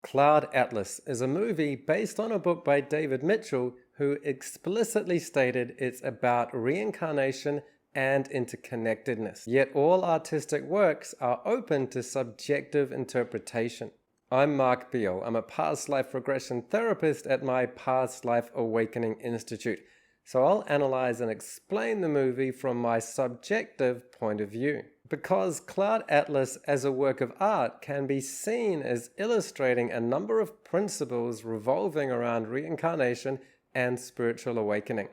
Cloud Atlas is a movie based on a book by David Mitchell, who explicitly stated it's about reincarnation and interconnectedness. Yet all artistic works are open to subjective interpretation. I'm Mark Beale. I'm a past life regression therapist at my Past Life Awakening Institute. So I'll analyze and explain the movie from my subjective point of view. Because Cloud Atlas as a work of art can be seen as illustrating a number of principles revolving around reincarnation and spiritual awakening.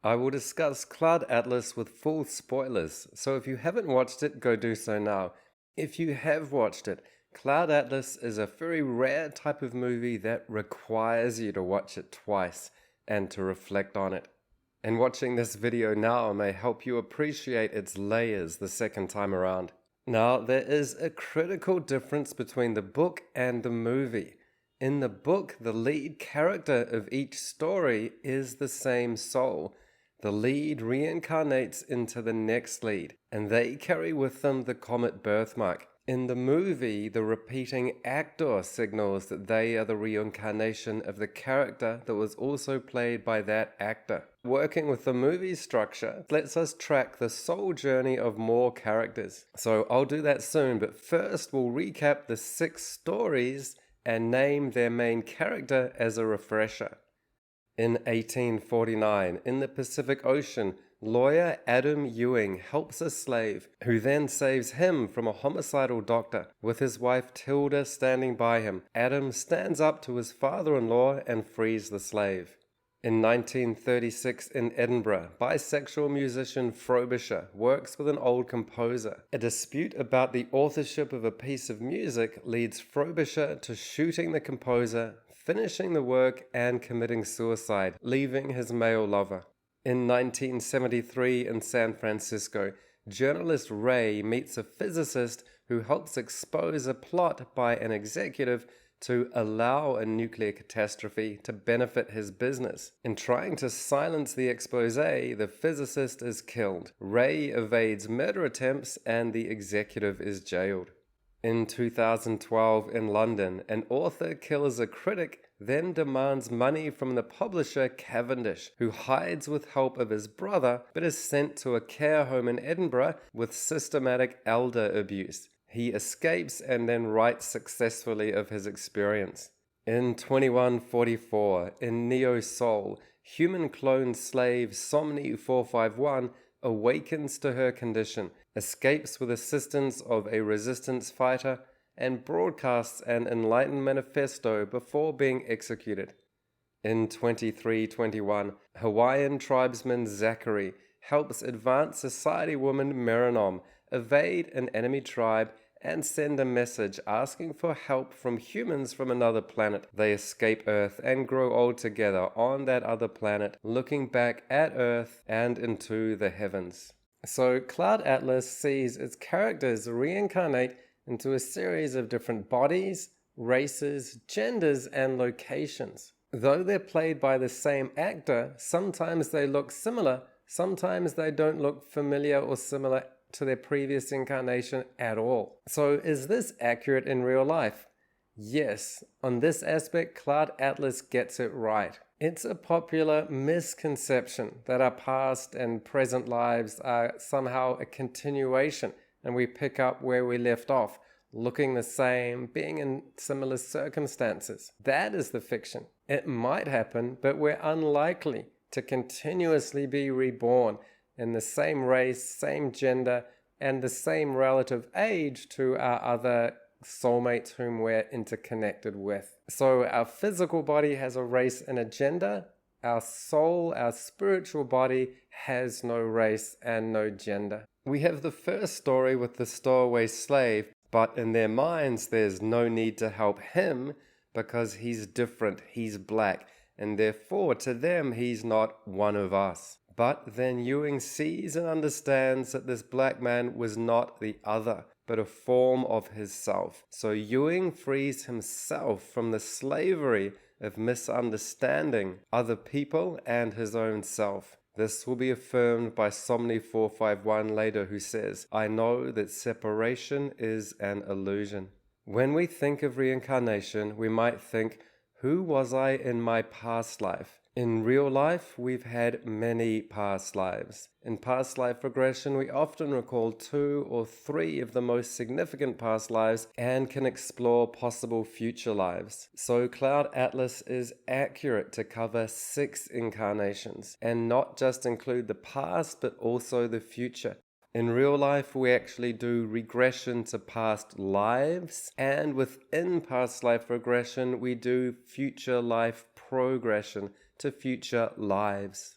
I will discuss Cloud Atlas with full spoilers, so if you haven't watched it, go do so now. If you have watched it, Cloud Atlas is a very rare type of movie that requires you to watch it twice and to reflect on it. And watching this video now may help you appreciate its layers the second time around. Now, there is a critical difference between the book and the movie. In the book, the lead character of each story is the same soul. The lead reincarnates into the next lead, and they carry with them the comet birthmark. In the movie, the repeating actor signals that they are the reincarnation of the character that was also played by that actor. Working with the movie structure lets us track the soul journey of more characters. So I'll do that soon, but first we'll recap the 6 stories and name their main character as a refresher. In 1849, in the Pacific Ocean, lawyer Adam Ewing helps a slave, who then saves him from a homicidal doctor. With his wife Tilda standing by him, Adam stands up to his father-in-law and frees the slave. In 1936 in Edinburgh, bisexual musician Frobisher works with an old composer. A dispute about the authorship of a piece of music leads Frobisher to shooting the composer, finishing the work, and committing suicide, leaving his male lover. In 1973 in San Francisco, journalist Ray meets a physicist who helps expose a plot by an executive to allow a nuclear catastrophe to benefit his business. In trying to silence the expose, the physicist is killed. Ray evades murder attempts and the executive is jailed. In 2012 in London, an author kills a critic, then demands money from the publisher Cavendish, who hides with help of his brother, but is sent to a care home in Edinburgh with systematic elder abuse. He escapes and then writes successfully of his experience. In 2144, in Neo Soul, human clone slave Somni 451 awakens to her condition, escapes with assistance of a resistance fighter, and broadcasts an enlightened manifesto before being executed. In 2321, Hawaiian tribesman Zachary helps advanced society woman Miranom evade an enemy tribe and send a message asking for help from humans from another planet. They escape Earth and grow old together on that other planet, looking back at Earth and into the heavens. So Cloud Atlas sees its characters reincarnate into a series of different bodies, races, genders, and locations. Though they're played by the same actor, sometimes they look similar, sometimes they don't look familiar or similar to their previous incarnation at all. So is this accurate in real life? Yes, on this aspect, Cloud Atlas gets it right. It's a popular misconception that our past and present lives are somehow a continuation and we pick up where we left off, looking the same, being in similar circumstances. That is the fiction. It might happen, but we're unlikely to continuously be reborn in the same race, same gender, and the same relative age to our other soulmates whom we're interconnected with. So our physical body has a race and a gender. Our soul, our spiritual body, has no race and no gender. We have the first story with the stowaway slave, but in their minds there's no need to help him because he's different, he's black, and therefore to them he's not one of us. But then Ewing sees and understands that this black man was not the other, but a form of his self. So Ewing frees himself from the slavery of misunderstanding other people and his own self. This will be affirmed by Somni 451 later, who says, "I know that separation is an illusion." When we think of reincarnation, we might think, who was I in my past life? In real life, we've had many past lives. In past life regression, we often recall 2 or 3 of the most significant past lives and can explore possible future lives. So Cloud Atlas is accurate to cover 6 incarnations and not just include the past but also the future. In real life, we actually do regression to past lives, and within past life regression, we do future life progression to future lives.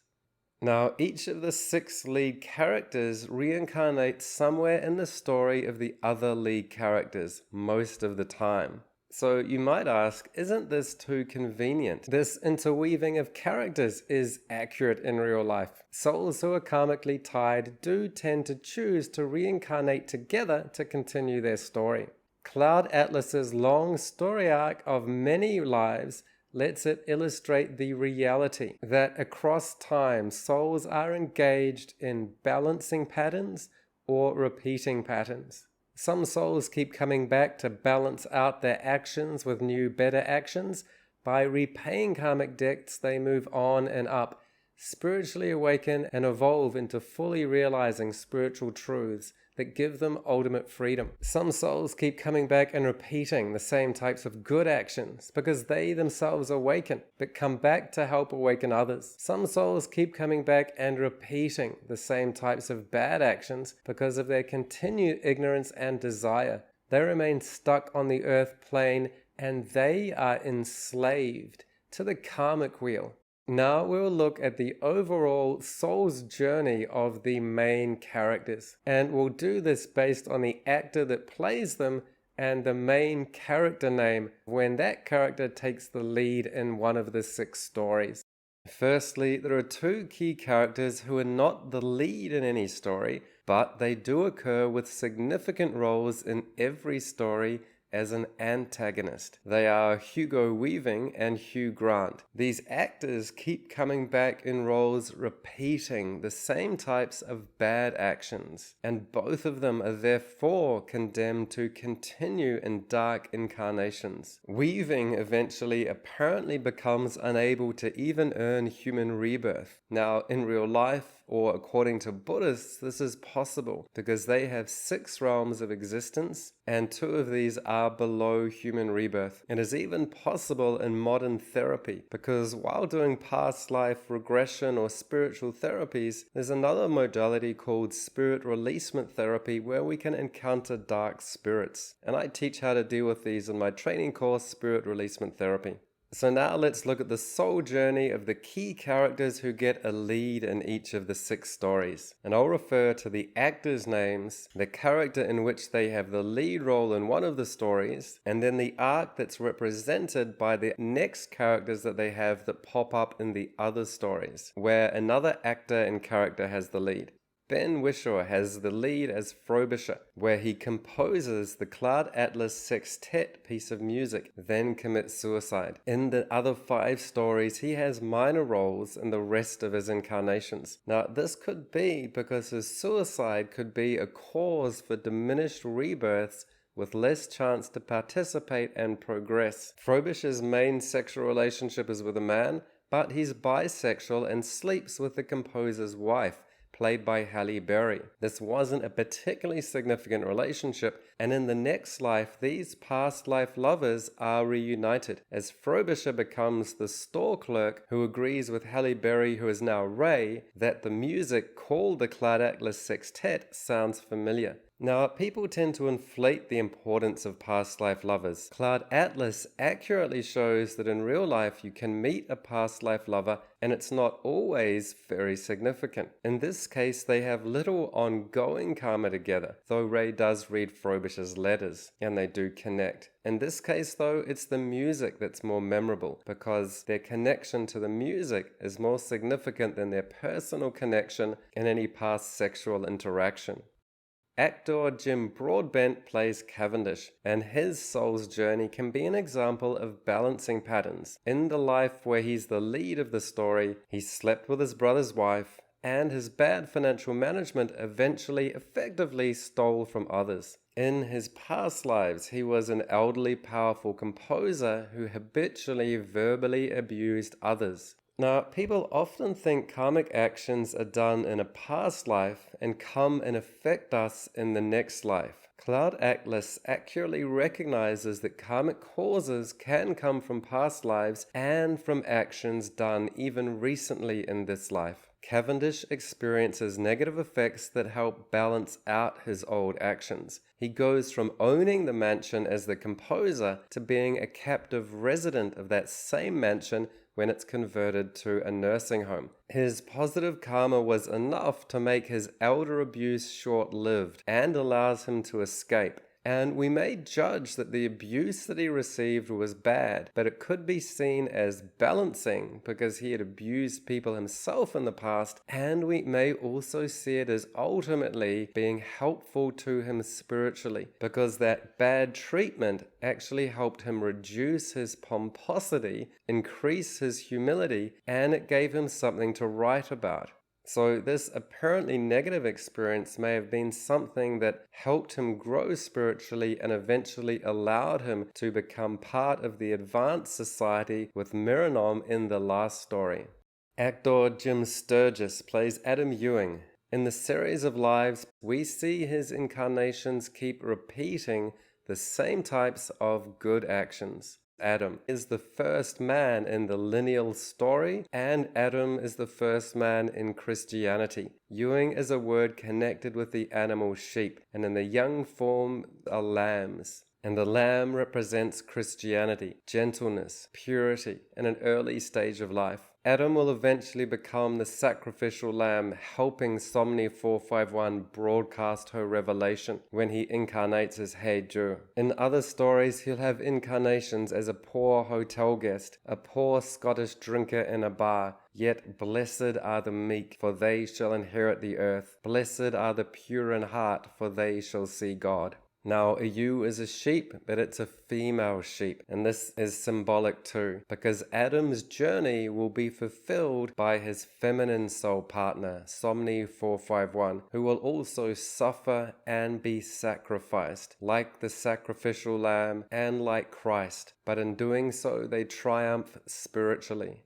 Now, each of the 6 lead characters reincarnates somewhere in the story of the other lead characters most of the time. So you might ask, isn't this too convenient? This interweaving of characters is accurate in real life. Souls who are karmically tied do tend to choose to reincarnate together to continue their story. Cloud Atlas's long story arc of many lives lets it illustrate the reality that across time, souls are engaged in balancing patterns or repeating patterns. Some souls keep coming back to balance out their actions with new, better actions. By repaying karmic debts, they move on and up, spiritually awaken and evolve into fully realizing spiritual truths that give them ultimate freedom. Some souls keep coming back and repeating the same types of good actions because they themselves awaken, but come back to help awaken others. Some souls keep coming back and repeating the same types of bad actions because of their continued ignorance and desire. They remain stuck on the earth plane and they are enslaved to the karmic wheel. Now we'll look at the overall soul's journey of the main characters, and we'll do this based on the actor that plays them and the main character name when that character takes the lead in one of the 6 stories. Firstly, there are 2 key characters who are not the lead in any story, but they do occur with significant roles in every story as an antagonist. They are Hugo Weaving and Hugh Grant. These actors keep coming back in roles repeating the same types of bad actions, and both of them are therefore condemned to continue in dark incarnations. Weaving eventually apparently becomes unable to even earn human rebirth. Now, in real life, or according to Buddhists, this is possible because they have 6 realms of existence and 2 of these are below human rebirth. It is even possible in modern therapy because while doing past life regression or spiritual therapies, there's another modality called spirit releasement therapy where we can encounter dark spirits. And I teach how to deal with these in my training course, Spirit Releasement Therapy. So now let's look at the soul journey of the key characters who get a lead in each of the 6 stories. And I'll refer to the actors' names, the character in which they have the lead role in one of the stories, and then the arc that's represented by the next characters that they have that pop up in the other stories, where another actor and character has the lead. Ben Whishaw has the lead as Frobisher, where he composes the Cloud Atlas Sextet piece of music, then commits suicide. In the other 5 stories, he has minor roles in the rest of his incarnations. Now, this could be because his suicide could be a cause for diminished rebirths with less chance to participate and progress. Frobisher's main sexual relationship is with a man, but he's bisexual and sleeps with the composer's wife, played by Halle Berry. This wasn't a particularly significant relationship, and in the next life, these past life lovers are reunited, as Frobisher becomes the store clerk who agrees with Halle Berry, who is now Ray, that the music called the Cloud Atlas Sextet sounds familiar. Now, people tend to inflate the importance of past life lovers. Cloud Atlas accurately shows that in real life you can meet a past life lover and it's not always very significant. In this case, they have little ongoing karma together, though Ray does read Frobisher's letters and they do connect. In this case, though, it's the music that's more memorable because their connection to the music is more significant than their personal connection in any past sexual interaction. Actor Jim Broadbent plays Cavendish, and his soul's journey can be an example of balancing patterns. In the life where he's the lead of the story, he slept with his brother's wife, and his bad financial management eventually effectively stole from others. In his past lives, he was an elderly, powerful composer who habitually verbally abused others. Now, people often think karmic actions are done in a past life and come and affect us in the next life. Cloud Atlas accurately recognizes that karmic causes can come from past lives and from actions done even recently in this life. Cavendish experiences negative effects that help balance out his old actions. He goes from owning the mansion as the composer to being a captive resident of that same mansion when it's converted to a nursing home. His positive karma was enough to make his elder abuse short-lived and allows him to escape. And we may judge that the abuse that he received was bad, but it could be seen as balancing because he had abused people himself in the past, and we may also see it as ultimately being helpful to him spiritually because that bad treatment actually helped him reduce his pomposity, increase his humility, and it gave him something to write about. So this apparently negative experience may have been something that helped him grow spiritually and eventually allowed him to become part of the advanced society with Miranom in the last story. Actor Jim Sturgis plays Adam Ewing. In the series of lives, we see his incarnations keep repeating the same types of good actions. Adam is the first man in the lineal story, and Adam is the first man in Christianity. Ewing is a word connected with the animal sheep, and in the young form are lambs. And the lamb represents Christianity, gentleness, purity, in an early stage of life. Adam will eventually become the sacrificial lamb, helping Somni 451 broadcast her revelation when he incarnates as Heiju. In other stories, he'll have incarnations as a poor hotel guest, a poor Scottish drinker in a bar. Yet blessed are the meek, for they shall inherit the earth. Blessed are the pure in heart, for they shall see God. Now, a ewe is a sheep, but it's a female sheep, and this is symbolic too, because Adam's journey will be fulfilled by his feminine soul partner, Somni 451, who will also suffer and be sacrificed, like the sacrificial lamb and like Christ, but in doing so they triumph spiritually.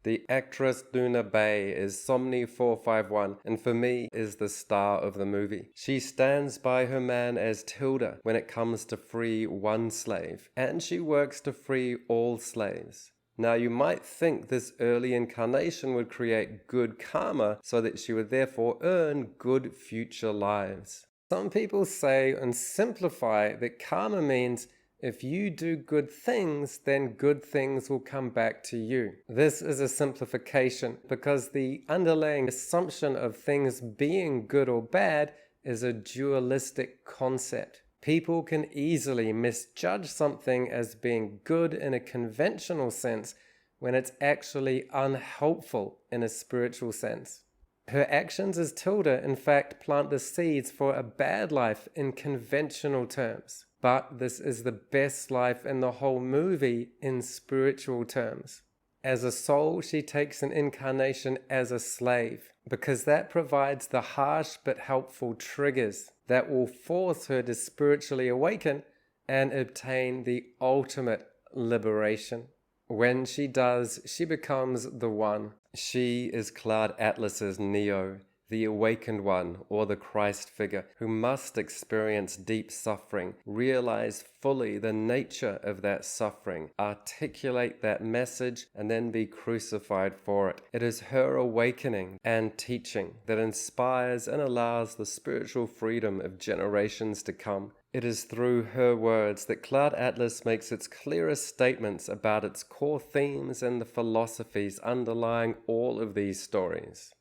The actress Duna Bay is Somni 451 and for me is the star of the movie. She stands by her man as Tilda when it comes to free one slave, and she works to free all slaves. Now you might think this early incarnation would create good karma so that she would therefore earn good future lives. Some people say and simplify that karma means if you do good things, then good things will come back to you. This is a simplification because the underlying assumption of things being good or bad is a dualistic concept. People can easily misjudge something as being good in a conventional sense when it's actually unhelpful in a spiritual sense. Her actions as Tilda, in fact, plant the seeds for a bad life in conventional terms. But this is the best life in the whole movie in spiritual terms. As a soul, she takes an incarnation as a slave, because that provides the harsh but helpful triggers that will force her to spiritually awaken and obtain the ultimate liberation. When she does, she becomes the One. She is Cloud Atlas's Neo, the awakened one, or the Christ figure, who must experience deep suffering, realize fully the nature of that suffering, articulate that message, and then be crucified for it. It is her awakening and teaching that inspires and allows the spiritual freedom of generations to come. It is through her words that Cloud Atlas makes its clearest statements about its core themes and the philosophies underlying all of these stories.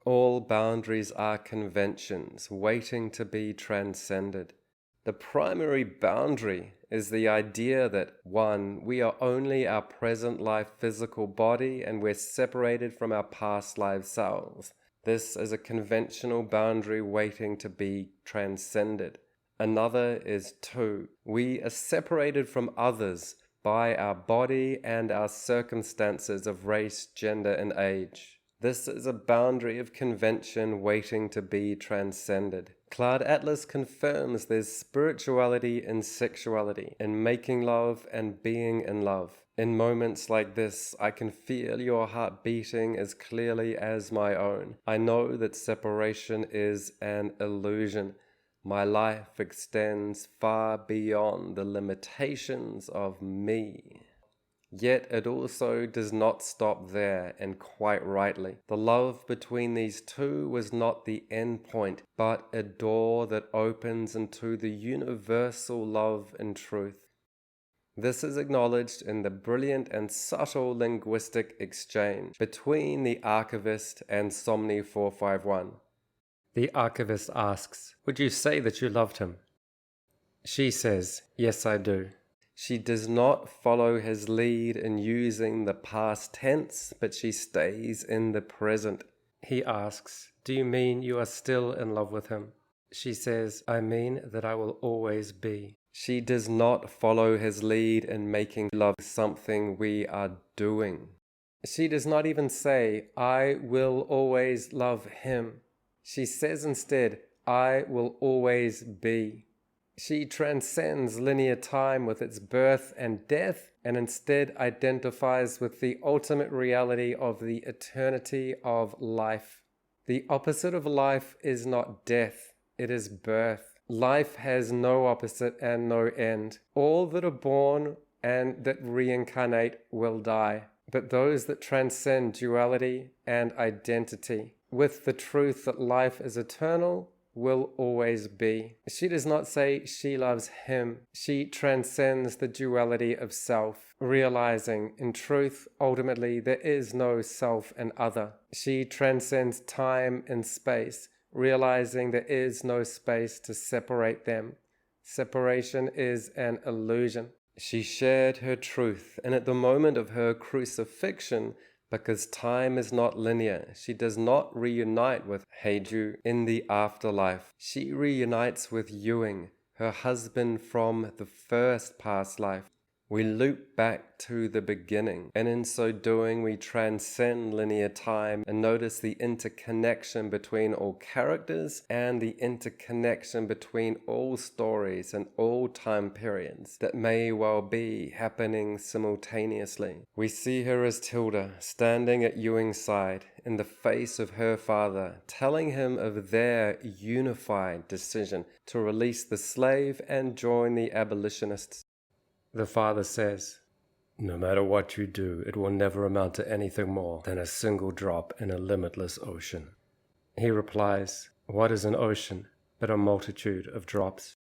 All boundaries are conventions waiting to be transcended. The primary boundary is the idea that 1. We are only our present life physical body and we're separated from our past life selves. This is a conventional boundary waiting to be transcended. Another is 2. We are separated from others by our body and our circumstances of race, gender, and age. This is a boundary of convention waiting to be transcended. Cloud Atlas confirms there's spirituality in sexuality, in making love and being in love. In moments like this, I can feel your heart beating as clearly as my own. I know that separation is an illusion. My life extends far beyond the limitations of me. Yet it also does not stop there, and quite rightly. The love between these two was not the end point, but a door that opens into the universal love and truth. This is acknowledged in the brilliant and subtle linguistic exchange between the archivist and Somni 451. The archivist asks, "Would you say that you loved him?" She says, "Yes, I do." She does not follow his lead in using the past tense, but she stays in the present. He asks, "Do you mean you are still in love with him?" She says, "I mean that I will always be." She does not follow his lead in making love something we are doing. She does not even say, "I will always love him." She says instead, "I will always be." She transcends linear time with its birth and death, and instead identifies with the ultimate reality of the eternity of life. The opposite of life is not death, it is birth. Life has no opposite and no end. All that are born and that reincarnate will die, but those that transcend duality and identity, with the truth that life is eternal, will always be. She does not say she loves him. She transcends the duality of self, realizing in truth, ultimately, there is no self and other. She transcends time and space, realizing there is no space to separate them. Separation is an illusion. She shared her truth, and at the moment of her crucifixion, because time is not linear, she does not reunite with Heiju in the afterlife. She reunites with Ewing, her husband from the first past life. We loop back to the beginning, and in so doing we transcend linear time and notice the interconnection between all characters and the interconnection between all stories and all time periods that may well be happening simultaneously. We see her as Tilda, standing at Ewing's side in the face of her father, telling him of their unified decision to release the slave and join the abolitionists. The father says, "No matter what you do, it will never amount to anything more than a single drop in a limitless ocean." He replies, "What is an ocean but a multitude of drops?"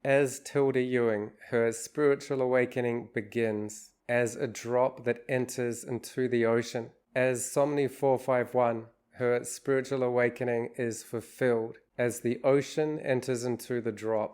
As Tilda Ewing, her spiritual awakening begins as a drop that enters into the ocean. As Somni 451, her spiritual awakening is fulfilled as the ocean enters into the drop.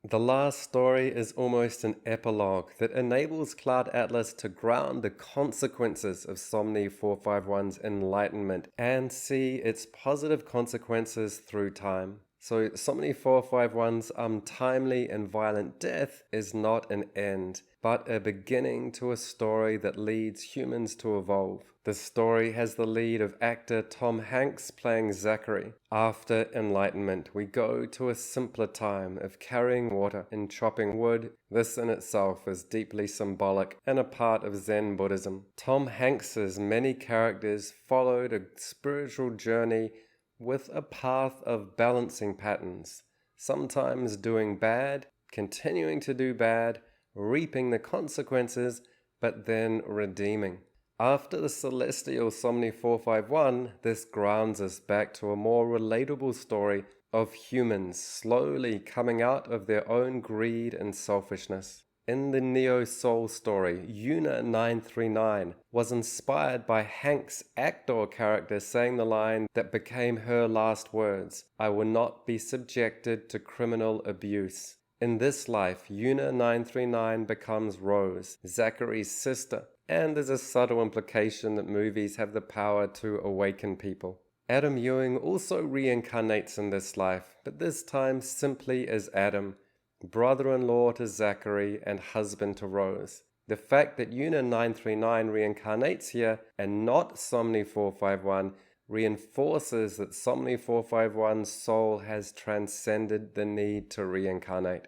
The last story is almost an epilogue that enables Cloud Atlas to ground the consequences of Somni 451's enlightenment and see its positive consequences through time. So Somni 451's untimely and violent death is not an end, but a beginning to a story that leads humans to evolve. The story has the lead of actor Tom Hanks playing Zachary. After enlightenment, we go to a simpler time of carrying water and chopping wood. This in itself is deeply symbolic and a part of Zen Buddhism. Tom Hanks's many characters followed a spiritual journey with a path of balancing patterns, sometimes doing bad, continuing to do bad, reaping the consequences, but then redeeming. After the celestial Somni 451, this grounds us back to a more relatable story of humans slowly coming out of their own greed and selfishness. In the Neo Soul story, Una 939 was inspired by Hank's actor character saying the line that became her last words, "I will not be subjected to criminal abuse." In this life, Una 939 becomes Rose, Zachary's sister, and there's a subtle implication that movies have the power to awaken people. Adam Ewing also reincarnates in this life, but this time simply as Adam, brother-in-law to Zachary and husband to Rose. The fact that Una 939 reincarnates here and not Somni 451 reinforces that Somni 451's soul has transcended the need to reincarnate.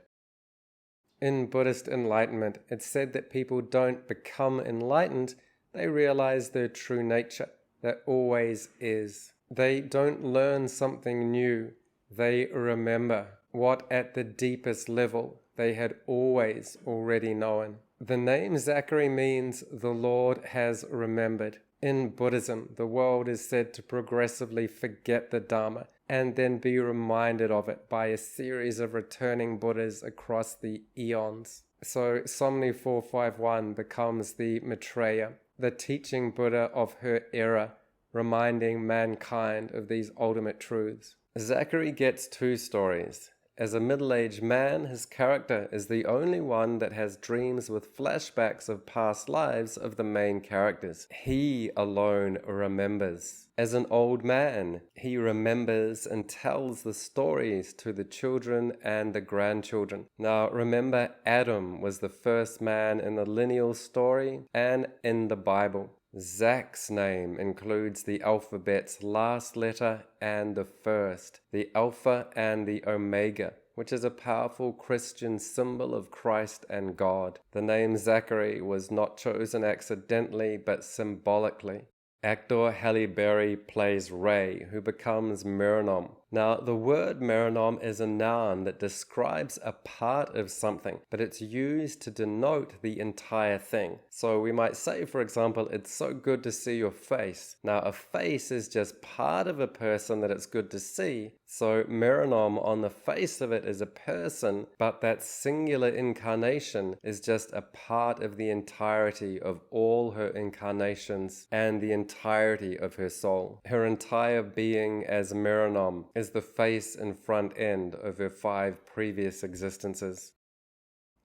In Buddhist enlightenment, it's said that people don't become enlightened, they realize their true nature, that always is. They don't learn something new, they remember what at the deepest level they had always already known. The name Zachary means the Lord has remembered. In Buddhism, the world is said to progressively forget the Dharma and then be reminded of it by a series of returning Buddhas across the eons. So Somni 451 becomes the Maitreya, the teaching Buddha of her era, reminding mankind of these ultimate truths. Zachary gets two stories. As a middle-aged man, his character is the only one that has dreams with flashbacks of past lives of the main characters. He alone remembers. As an old man, he remembers and tells the stories to the children and the grandchildren. Now, remember, Adam was the first man in the lineal story and in the Bible. Zach's name includes the alphabet's last letter and the first, the Alpha and the Omega, which is a powerful Christian symbol of Christ and God. The name Zachary was not chosen accidentally, but symbolically. Actor Halle Berry plays Ray, who becomes Miranom. Now, the word Miranom is a noun that describes a part of something, but it's used to denote the entire thing. So we might say, for example, it's so good to see your face. Now, a face is just part of a person that it's good to see. So Miranom on the face of it is a person, but that singular incarnation is just a part of the entirety of all her incarnations and the entirety of her soul. Her entire being as Miranom is the face and front end of her 5 previous existences.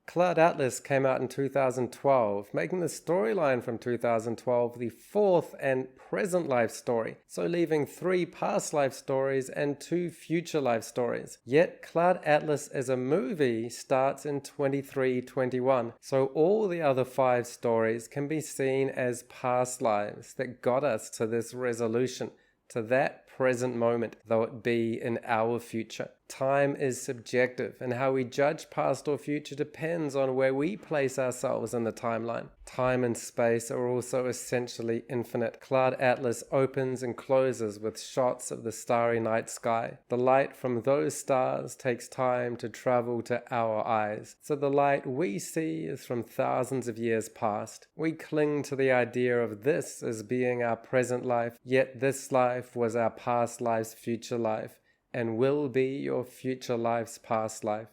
Cloud Atlas came out in 2012, making the storyline from 2012 the 4th and present life story, so leaving 3 past life stories and 2 future life stories. Yet Cloud Atlas as a movie starts in 2321, so all the other 5 stories can be seen as past lives that got us to this resolution, to that present moment, though it be in our future. Time is subjective, and how we judge past or future depends on where we place ourselves in the timeline. Time and space are also essentially infinite. Cloud Atlas opens and closes with shots of the starry night sky. The light from those stars takes time to travel to our eyes, so the light we see is from thousands of years past. We cling to the idea of this as being our present life, yet this life was our past life's future life, and will be your future life's past life.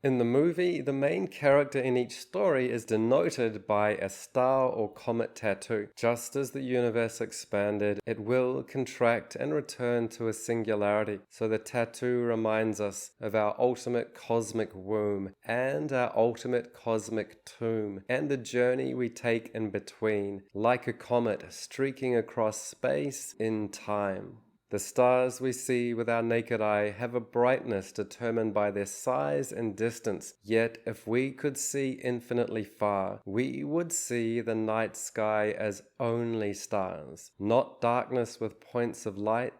In the movie, the main character in each story is denoted by a star or comet tattoo. Just as the universe expanded, it will contract and return to a singularity. So the tattoo reminds us of our ultimate cosmic womb and our ultimate cosmic tomb, and the journey we take in between, like a comet streaking across space in time. The stars we see with our naked eye have a brightness determined by their size and distance, yet if we could see infinitely far, we would see the night sky as only stars, not darkness with points of light,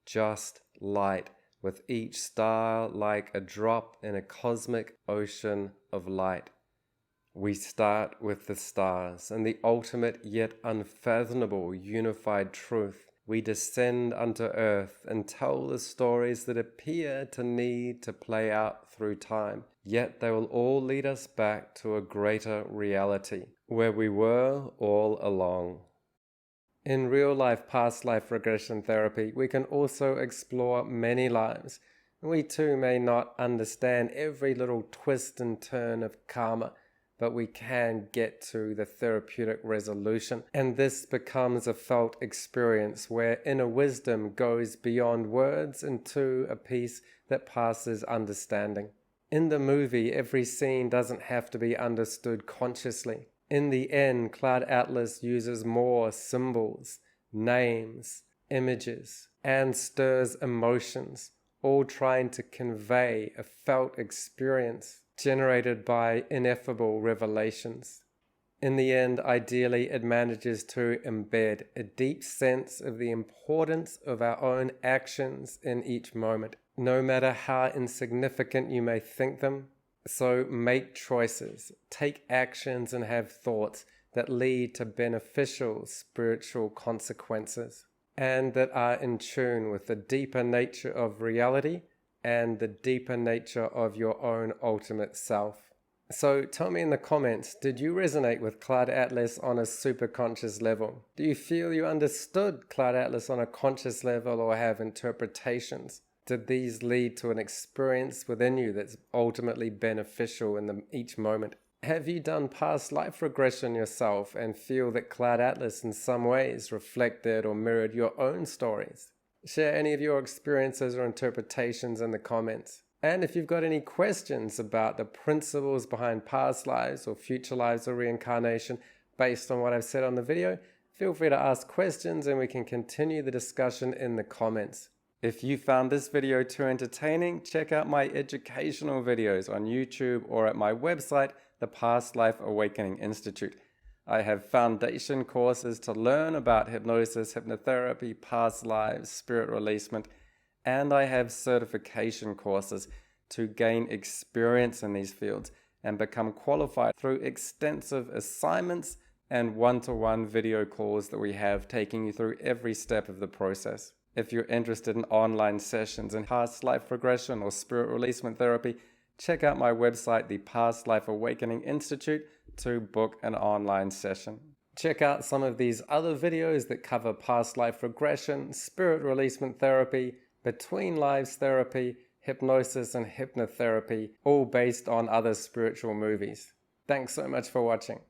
just light, with each star like a drop in a cosmic ocean of light. We start with the stars and the ultimate yet unfathomable unified truth. We descend unto earth and tell the stories that appear to need to play out through time, yet they will all lead us back to a greater reality, where we were all along. In real-life past life regression therapy, we can also explore many lives. We too may not understand every little twist and turn of karma, but we can get to the therapeutic resolution. And this becomes a felt experience where inner wisdom goes beyond words into a peace that passes understanding. In the movie, every scene doesn't have to be understood consciously. In the end, Cloud Atlas uses more symbols, names, images, and stirs emotions, all trying to convey a felt experience generated by ineffable revelations. In the end, ideally, it manages to embed a deep sense of the importance of our own actions in each moment, no matter how insignificant you may think them. So make choices, take actions, and have thoughts that lead to beneficial spiritual consequences, and that are in tune with the deeper nature of reality and the deeper nature of your own ultimate self. So tell me in the comments, did you resonate with Cloud Atlas on a superconscious level? Do you feel you understood Cloud Atlas on a conscious level or have interpretations? Did these lead to an experience within you that's ultimately beneficial in each moment? Have you done past life regression yourself and feel that Cloud Atlas in some ways reflected or mirrored your own stories? Share any of your experiences or interpretations in the comments. And if you've got any questions about the principles behind past lives or future lives or reincarnation based on what I've said on the video, feel free to ask questions and we can continue the discussion in the comments. If you found this video too entertaining, check out my educational videos on YouTube or at my website, the Past Life Awakening Institute. I have foundation courses to learn about hypnosis, hypnotherapy, past lives, spirit releasement, and I have certification courses to gain experience in these fields and become qualified through extensive assignments and one-to-one video calls that we have taking you through every step of the process. If you're interested in online sessions in past life regression or spirit releasement therapy, check out my website, the Past Life Awakening Institute, to book an online session. Check out some of these other videos that cover past life regression, spirit releasement therapy, between lives therapy, hypnosis, and hypnotherapy, all based on other spiritual movies. Thanks so much for watching.